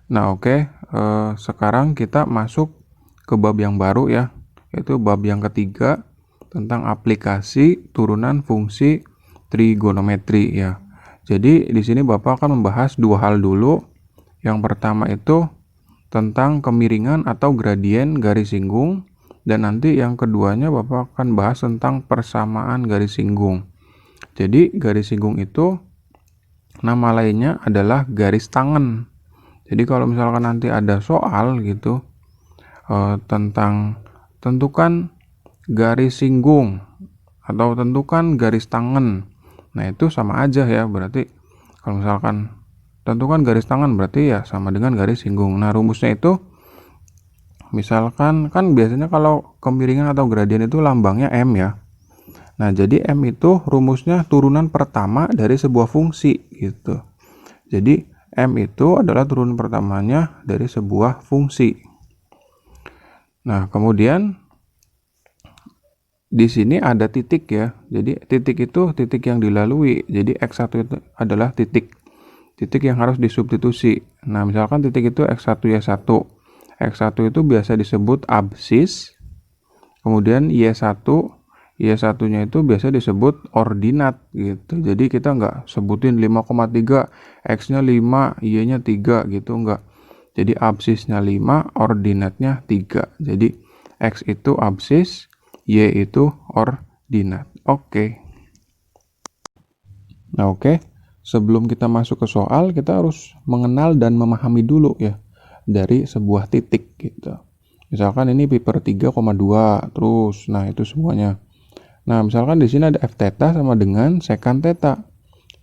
Nah, oke. Sekarang kita masuk ke bab yang baru ya, yaitu bab yang ketiga tentang aplikasi turunan fungsi trigonometri ya. Jadi di sini Bapak akan membahas dua hal dulu. Yang pertama itu tentang kemiringan atau gradien garis singgung, dan nanti yang keduanya Bapak akan bahas tentang persamaan garis singgung. Jadi garis singgung itu nama lainnya adalah garis tangen. Jadi kalau misalkan nanti ada soal gitu tentang tentukan garis singgung atau tentukan garis tangen, nah itu sama aja ya, berarti kalau misalkan tentukan garis tangen berarti ya sama dengan garis singgung. Nah rumusnya itu misalkan kan biasanya kalau kemiringan atau gradien itu lambangnya M ya. Nah jadi M itu rumusnya turunan pertama dari sebuah fungsi gitu. Jadi M itu adalah turunan pertamanya dari sebuah fungsi. Nah, kemudian di sini ada titik ya. Jadi titik itu titik yang dilalui. Jadi X1 itu adalah titik yang harus disubstitusi. Nah, misalkan titik itu X1 Y1. X1 itu biasa disebut absis. Kemudian Y1-nya itu biasa disebut ordinat gitu. Jadi kita nggak sebutin 5,3, X-nya 5, Y-nya 3 gitu, nggak. Jadi absisnya 5, ordinatnya 3. Jadi X itu absis, Y itu ordinat. Oke. Nah, oke. Sebelum kita masuk ke soal, kita harus mengenal dan memahami dulu ya dari sebuah titik gitu. Misalkan ini pi per 3,2 terus, nah itu semuanya. Nah, misalkan di sini ada f theta sama dengan sekant theta.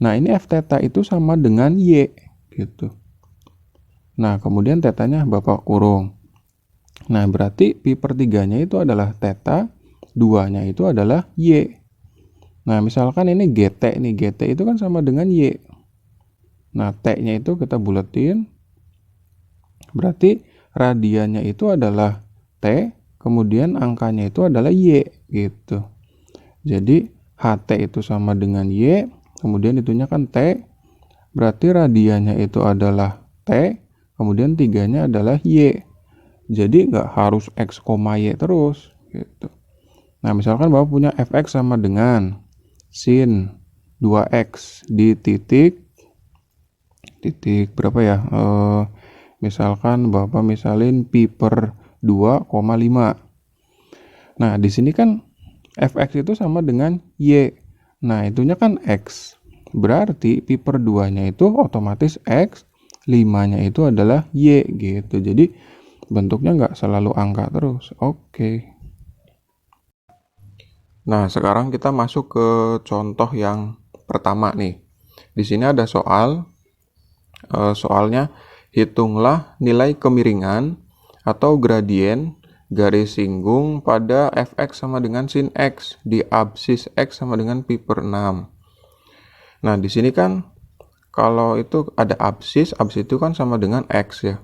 Nah, ini f theta itu sama dengan y gitu. Nah, kemudian tetanya Bapak kurung. Nah, berarti pi per 3-nya itu adalah theta, 2-nya itu adalah y. Nah, misalkan ini gt nih, gt itu kan sama dengan y. Nah, t-nya itu kita buletin. Berarti radiannya itu adalah t, kemudian angkanya itu adalah y gitu. Jadi ht itu sama dengan y, kemudian itunya kan t, berarti radiannya itu adalah t, kemudian 3-nya adalah y. Jadi nggak harus x, y terus gitu. Nah, misalkan Bapak punya fx sama dengan sin 2x di titik berapa ya? Misalkan Bapak misalin pi per 2,5. Nah, di sini kan fx itu sama dengan y. Nah, itunya kan x. Berarti pi per 2-nya itu otomatis x, 5-nya itu adalah y gitu. Jadi bentuknya nggak selalu angka terus. Oke. Nah, sekarang kita masuk ke contoh yang pertama nih. Di sini ada soal. Soalnya hitunglah nilai kemiringan atau gradien garis singgung pada fx sama dengan sin x di absis x sama dengan pi per 6. Nah, di sini kan kalau itu ada absis itu kan sama dengan x ya.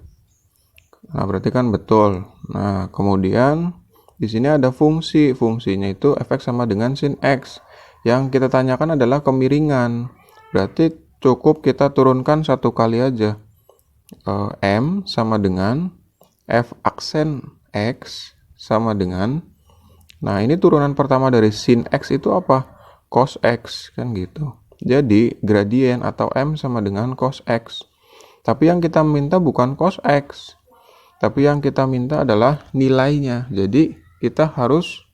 Nah, berarti kan betul. Nah, kemudian di sini ada fungsinya itu fx sama dengan sin x. Yang kita tanyakan adalah kemiringan. Berarti cukup kita turunkan satu kali aja. M sama dengan f aksen x sama dengan, nah ini turunan pertama dari sin x itu apa? Cos x kan gitu. Jadi gradien atau M sama dengan cos x. Tapi yang kita minta bukan cos x, tapi yang kita minta adalah nilainya. Jadi kita harus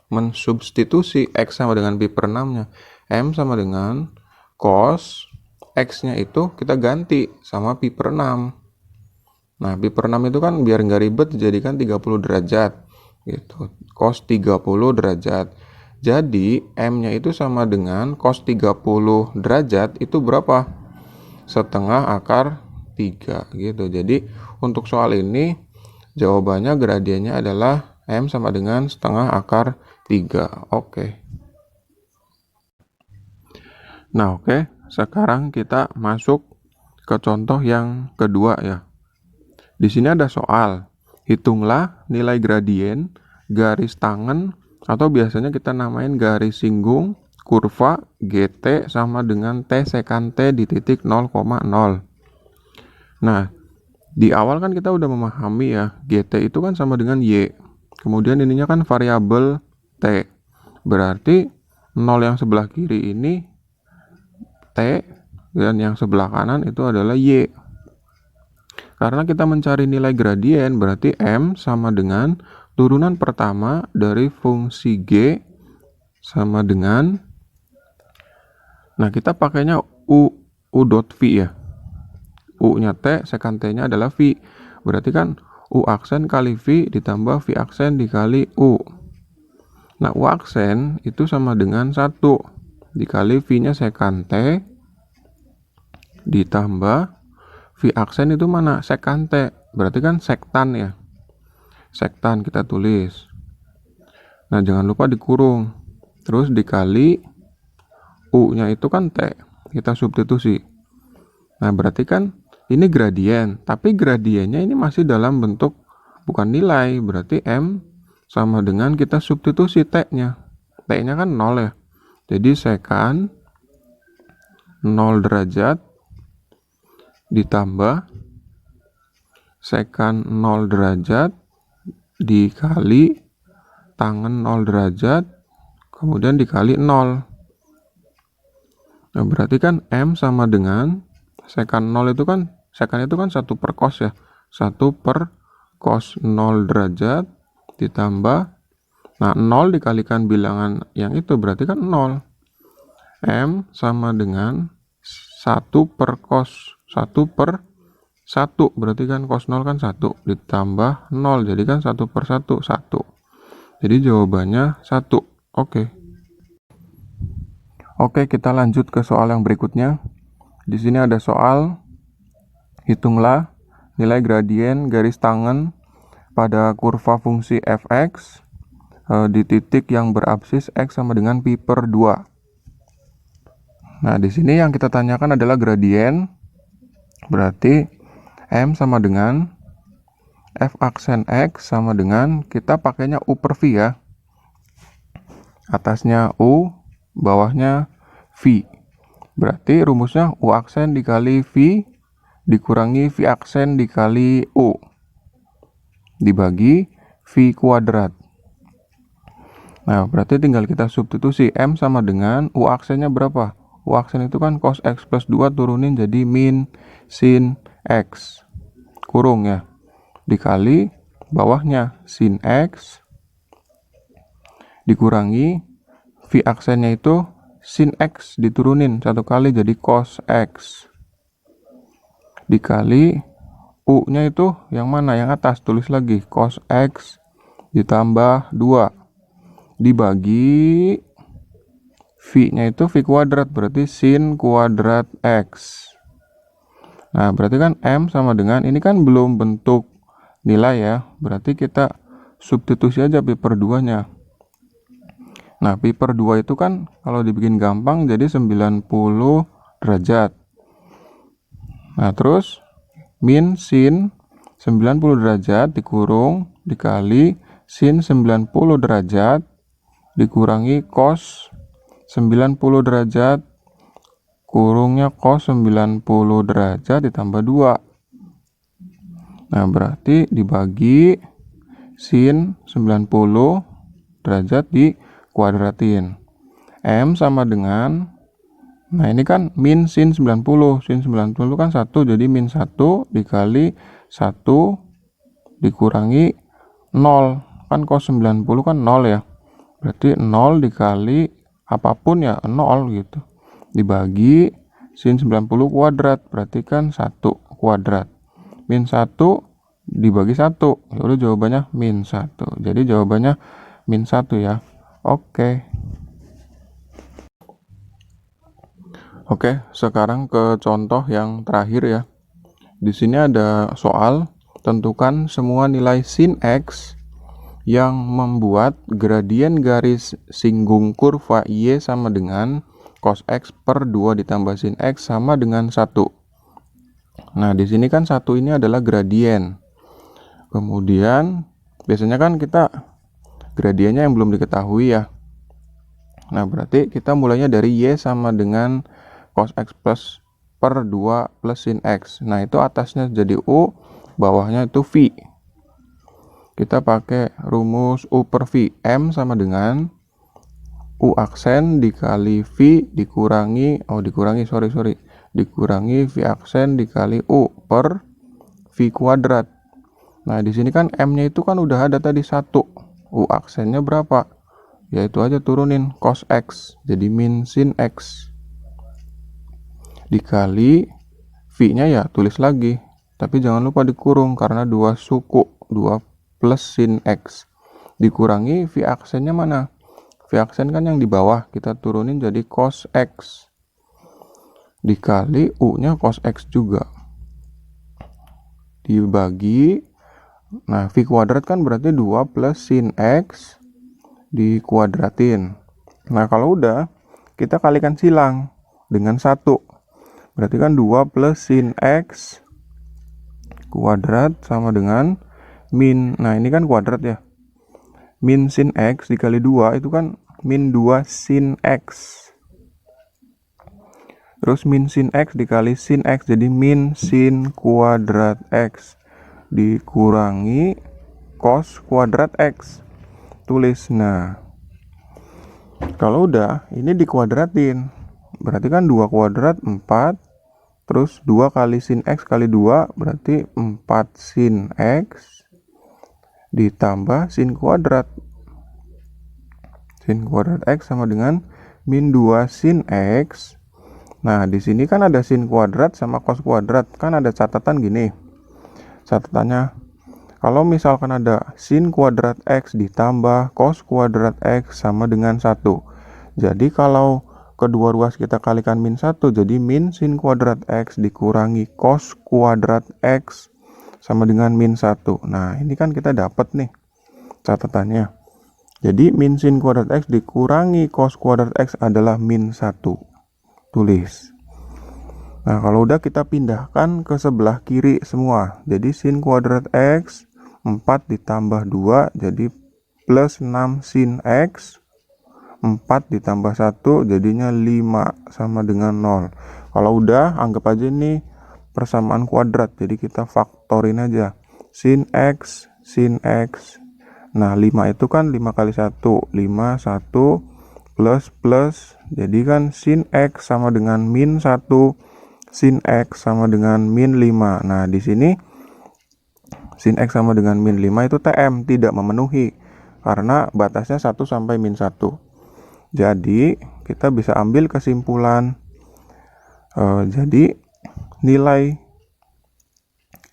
mensubstitusi x sama dengan pi per 6-nya. M sama dengan cos x-nya itu kita ganti sama pi per 6. Nah, pi per 6 itu kan biar nggak ribet dijadikan 30 derajat gitu. Cos 30 derajat. Jadi M-nya itu sama dengan cos 30 derajat itu berapa? Setengah akar 3 gitu. Jadi untuk soal ini jawabannya gradiennya adalah M sama dengan setengah akar 3. Oke. Nah, oke. Sekarang kita masuk ke contoh yang kedua ya. Di sini ada soal. Hitunglah nilai gradien garis tangen atau biasanya kita namain garis singgung kurva GT sama dengan T sekant T di titik 0,0. Nah, Di awal kan kita udah memahami ya, GT itu kan sama dengan Y. Kemudian ininya kan variabel T. Berarti 0 yang sebelah kiri ini T, dan yang sebelah kanan itu adalah Y. Karena kita mencari nilai gradien, berarti M sama dengan turunan pertama dari fungsi G sama dengan, nah kita pakainya U dot V ya. U-nya T, sekant T-nya adalah V. Berarti kan U aksen kali V ditambah V aksen dikali U. Nah, U aksen itu sama dengan 1 dikali V-nya sekant T ditambah V aksen itu mana? Sekant T. Berarti kan sektan ya. Sektan kita tulis. Nah, jangan lupa dikurung. Terus dikali U-nya itu kan T. Kita substitusi. Nah, berarti kan ini gradien, tapi gradiennya ini masih dalam bentuk bukan nilai, berarti M sama dengan kita substitusi T-nya. T-nya kan 0 ya. Jadi sekant 0 derajat ditambah sekant 0 derajat dikali tangen 0 derajat, kemudian dikali 0. Nah, berarti kan M sama dengan sekant 0 itu kan, sekant itu kan 1 per cos ya. 1 per cos 0 derajat ditambah, nah 0 dikalikan bilangan yang itu berarti kan 0. M sama dengan 1 per cos 1 per 1, berarti kan cos 0 kan 1 ditambah 0, jadi kan 1 per 1, 1. Jadi jawabannya 1. Oke, kita lanjut ke soal yang berikutnya. Di sini ada soal, hitunglah nilai gradien garis tangen pada kurva fungsi fx di titik yang berabsis x sama dengan pi per 2. Nah, di sini yang kita tanyakan adalah gradien. Berarti M sama dengan f aksen x sama dengan, kita pakainya U per V ya. Atasnya U, bawahnya V. Berarti rumusnya U aksen dikali V dikurangi V aksen dikali U dibagi V kuadrat. Nah, berarti tinggal kita substitusi. M sama dengan U aksennya berapa? U aksen itu kan cos X plus 2 turunin jadi min sin X. Kurung ya. Dikali bawahnya sin X dikurangi V aksennya itu sin X diturunin 1 kali jadi cos X dikali U-nya itu yang mana? Yang atas, tulis lagi cos X ditambah 2 dibagi V-nya itu V kuadrat, berarti sin kuadrat X. Nah, berarti kan M sama dengan, ini kan belum bentuk nilai ya, berarti kita substitusi aja pi per 2-nya. Nah, pi per 2 itu kan kalau dibikin gampang jadi 90 derajat. Nah, terus min sin 90 derajat dikurung dikali sin 90 derajat dikurangi cos 90 derajat kurungnya cos 90 derajat ditambah 2. Nah, berarti dibagi sin 90 derajat di kuadratin. M sama dengan, nah ini kan min sin 90. Sin 90 kan 1, jadi min 1 dikali 1 dikurangi 0. Kan cos 90 kan 0 ya. Berarti 0 dikali apapun ya 0 gitu. Dibagi sin 90 kuadrat, berarti kan 1 kuadrat. Min 1 dibagi 1. Ya udah jawabannya min 1. Jadi jawabannya min 1 ya. Oke, sekarang ke contoh yang terakhir ya. Di sini ada soal, tentukan semua nilai sin X yang membuat gradien garis singgung kurva Y sama dengan cos X per 2 ditambah sin X sama dengan 1. Nah, di sini kan 1 ini adalah gradien. Kemudian, biasanya kan kita gradiennya yang belum diketahui ya. Nah, berarti kita mulainya dari Y sama dengan cos X plus per 2 plus sin X. Nah, itu atasnya jadi U, bawahnya itu V. Kita pakai rumus U per V. M sama dengan U aksen dikali V dikurangi V aksen dikali U per V kuadrat. Nah, di sini kan M-nya itu kan udah ada tadi 1. U aksennya berapa? Ya itu aja turunin cos X. Jadi min sin X. Dikali V-nya ya tulis lagi. Tapi jangan lupa dikurung karena 2 suku. 2 plus sin X. Dikurangi V aksennya mana? V aksen kan yang di bawah. Kita turunin jadi cos X. Dikali U-nya cos X juga. Dibagi. Nah, V kuadrat kan berarti 2 plus sin X dikuadratin. Nah, kalau udah, kita kalikan silang dengan 1. Berarti kan 2 plus sin X kuadrat sama dengan min. Nah, ini kan kuadrat ya. Min sin X dikali 2 itu kan min 2 sin X. Terus min sin X dikali sin X jadi min sin kuadrat X. Dikurangi cos kuadrat X. Tulis. Nah, kalau udah ini dikuadratin berarti kan 2 kuadrat 4. Terus 2 kali sin X kali 2 berarti 4 sin X ditambah sin kuadrat. Sin kuadrat X sama dengan min 2 sin X. Nah, di sini kan ada sin kuadrat sama cos kuadrat. Kan ada catatan gini. Catatannya, kalau misalkan ada sin kuadrat X ditambah cos kuadrat X sama dengan 1. Jadi kalau kedua ruas kita kalikan min 1, jadi min sin kuadrat X dikurangi cos kuadrat X sama dengan min 1. Nah, ini kan kita dapat nih catatannya. Jadi min sin kuadrat X dikurangi cos kuadrat X adalah min 1. Tulis. Nah, kalau udah kita pindahkan ke sebelah kiri semua. Jadi sin kuadrat X 4 ditambah 2 jadi plus 6 sin X. 4 ditambah 1 jadinya 5 sama dengan 0. Kalau udah anggap aja ini persamaan kuadrat. Jadi kita faktorin aja. Sin X, sin X. Nah, 5 itu kan 5 kali 1. 5, 1 plus. Jadi kan sin X sama dengan min 1. Sin X sama dengan min 5. Nah, di sini sin X sama dengan min 5 itu TM, tidak memenuhi. Karena batasnya 1 sampai min 1. Jadi, kita bisa ambil kesimpulan. Jadi, nilai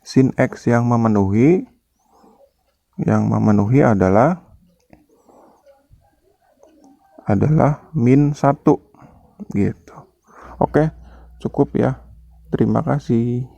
sin X yang memenuhi adalah min 1. Gitu. Oke, cukup ya. Terima kasih.